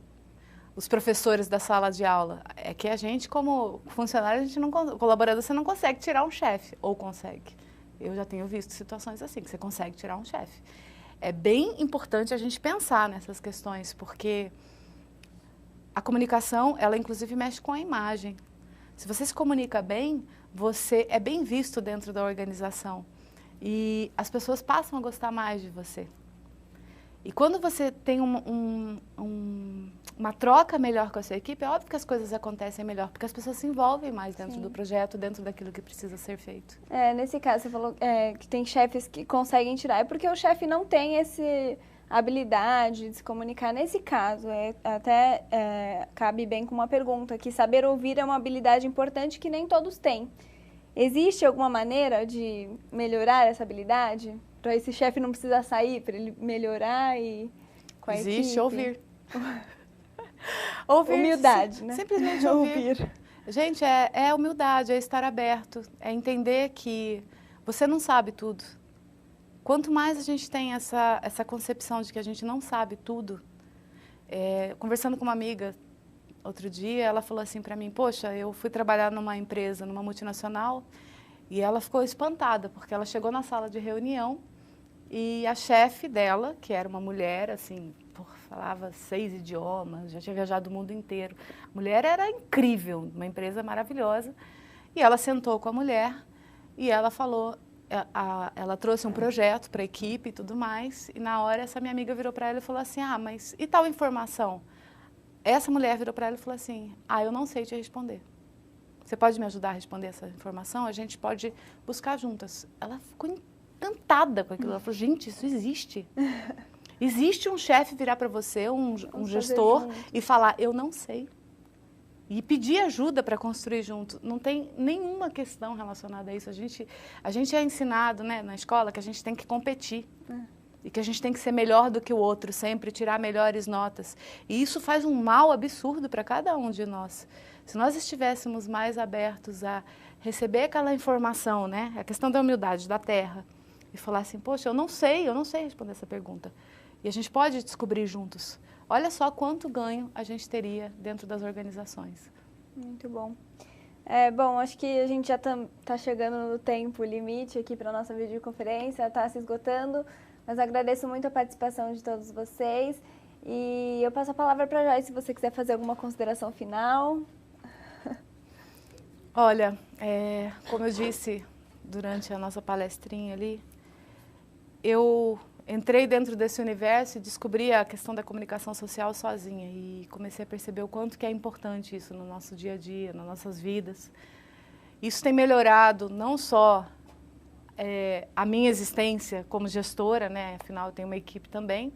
os professores da sala de aula. É que a gente, como funcionário, colaborador, você não consegue tirar um chefe, ou consegue. Eu já tenho visto situações assim, que você consegue tirar um chefe. É bem importante a gente pensar nessas questões, porque a comunicação, ela inclusive mexe com a imagem. Se você se comunica bem, você é bem visto dentro da organização. E as pessoas passam a gostar mais de você. E quando você tem uma troca melhor com a sua equipe, é óbvio que as coisas acontecem melhor, porque as pessoas se envolvem mais dentro do projeto, dentro daquilo que precisa ser feito. Nesse caso, você falou que tem chefes que conseguem tirar, é porque o chefe não tem essa habilidade de se comunicar. Nesse caso, cabe bem com uma pergunta, que saber ouvir é uma habilidade importante que nem todos têm. Existe alguma maneira de melhorar essa habilidade? Para esse chefe não precisar sair, para ele melhorar com a equipe? Existe ouvir. Ouvir, Humildade, né? Simplesmente ouvir. Gente, é humildade, é estar aberto, é entender que você não sabe tudo. Quanto mais a gente tem essa concepção de que a gente não sabe tudo, conversando com uma amiga outro dia, ela falou assim para mim, poxa, eu fui trabalhar numa empresa, numa multinacional, e ela ficou espantada, porque ela chegou na sala de reunião e a chefe dela, que era uma mulher, assim, falava 6 idiomas, já tinha viajado o mundo inteiro. A mulher era incrível, uma empresa maravilhosa. E ela sentou com a mulher e ela falou, ela trouxe um projeto para a equipe e tudo mais. E na hora essa minha amiga virou para ela e falou assim, mas e tal informação? Essa mulher virou para ela e falou assim, eu não sei te responder. Você pode me ajudar a responder essa informação? A gente pode buscar juntas. Ela ficou encantada com aquilo. Ela falou, gente, isso existe. Existe um chefe virar para você, um gestor, e falar, eu não sei. E pedir ajuda para construir junto. Não tem nenhuma questão relacionada a isso. A gente é ensinado, né, na escola que a gente tem que competir. E que a gente tem que ser melhor do que o outro, sempre tirar melhores notas. E isso faz um mal absurdo para cada um de nós. Se nós estivéssemos mais abertos a receber aquela informação, né, a questão da humildade, da terra, e falar assim, poxa, eu não sei responder essa pergunta. E a gente pode descobrir juntos. Olha só quanto ganho a gente teria dentro das organizações. Muito bom. Bom, acho que a gente já está chegando no tempo limite aqui para a nossa videoconferência, está se esgotando, mas agradeço muito a participação de todos vocês. E eu passo a palavra para a Joyce, se você quiser fazer alguma consideração final. Olha, como eu disse durante a nossa palestrinha ali, eu entrei dentro desse universo e descobri a questão da comunicação social sozinha e comecei a perceber o quanto que é importante isso no nosso dia a dia, nas nossas vidas. Isso tem melhorado não só a minha existência como gestora, né? Afinal eu tenho uma equipe também,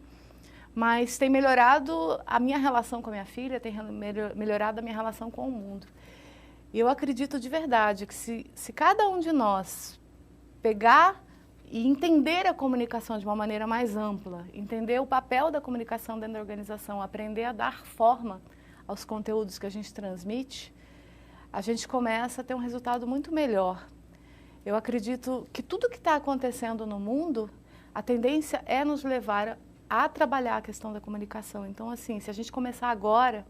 mas tem melhorado a minha relação com a minha filha, tem melhorado a minha relação com o mundo. E eu acredito de verdade que se cada um de nós pegar e entender a comunicação de uma maneira mais ampla, entender o papel da comunicação dentro da organização, aprender a dar forma aos conteúdos que a gente transmite, a gente começa a ter um resultado muito melhor. Eu acredito que tudo que está acontecendo no mundo, a tendência é nos levar a trabalhar a questão da comunicação. Então, assim, se a gente começar agora,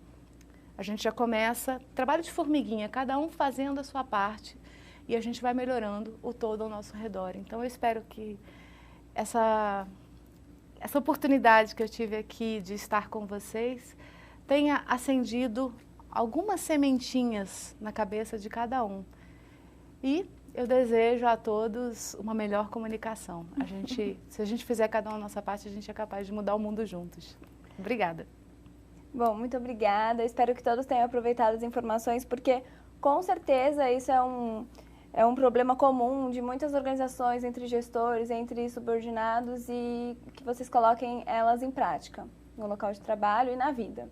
a gente já começa trabalho de formiguinha, cada um fazendo a sua parte, e a gente vai melhorando o todo ao nosso redor. Então, eu espero que essa oportunidade que eu tive aqui de estar com vocês tenha acendido algumas sementinhas na cabeça de cada um. E eu desejo a todos uma melhor comunicação. Se a gente fizer cada um a nossa parte, a gente é capaz de mudar o mundo juntos. Obrigada. Bom, muito obrigada. Espero que todos tenham aproveitado as informações, porque com certeza isso é um problema comum de muitas organizações, entre gestores, entre subordinados, e que vocês coloquem elas em prática, no local de trabalho e na vida.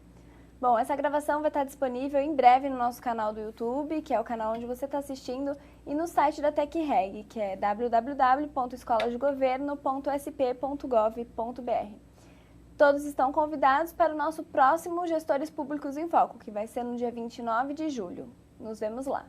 Bom, essa gravação vai estar disponível em breve no nosso canal do YouTube, que é o canal onde você está assistindo, e no site da TecReg, que é www.escolasdegoverno.sp.gov.br. Todos estão convidados para o nosso próximo Gestores Públicos em Foco, que vai ser no dia 29 de julho. Nos vemos lá.